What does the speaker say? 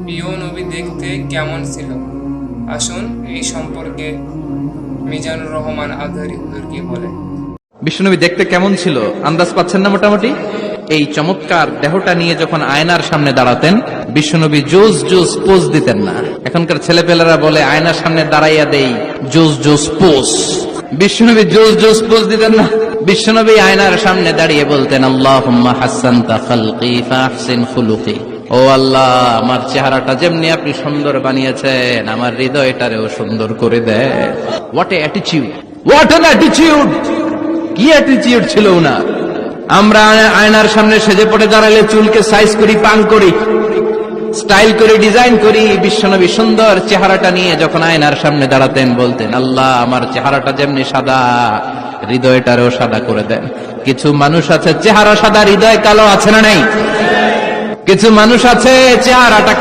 প্রিয় নবী দেখতে কেমন ছিল? আসুন এই সম্পর্কে মিজানুর রহমান আজহারী হুজুর কি বলে। বিশ্বনবী দেখতে কেমন ছিল আন্দাজ পাচ্ছেন না মোটামুটি? এই চমৎকার দেহটা নিয়ে যখন আয়নার সামনে দাঁড়াতেন, বিশ্বনবী জোস জোস পোজ দিতেন না। এখনকার ছেলেপেলেরা বলে আয়নার সামনে দাঁড়াইয়া দেই জোস জোস পোজ। বিশ্বনবী জোস জোস পোজ দিতেন না। বিশ্বনবী আয়নার সামনে দাঁড়িয়ে বলতেন, আল্লাহুম্মা হাসানতা খালকি ফাহসিন খুলুকি। ও আল্লাহ, আমার চেহারাটা যেমনি আপনি সুন্দর বানিয়েছেন, আমার হৃদয়টারেও সুন্দর করে দেন। What a attitude, what an attitude! কি অ্যাটিটিউড ছিল না। আমরা আয়নার সামনে সেজে পড়ে দাঁড়ালে চুলকে সাইজ করি, পাং করি, স্টাইল করি, ডিজাইন করি। বিশ্বনবী সুন্দর চেহারাটা নিয়ে যখন আয়নার সামনে দাঁড়াতেন বলতেন, আল্লাহ, আমার চেহারাটা যেমনি সাদা, হৃদয়টারেও সাদা করে দেন। কিছু মানুষ আছে চেহারা সাদা, হৃদয় কালো, আছে না নাই? কিছু মানুষ আছে চেহারাটা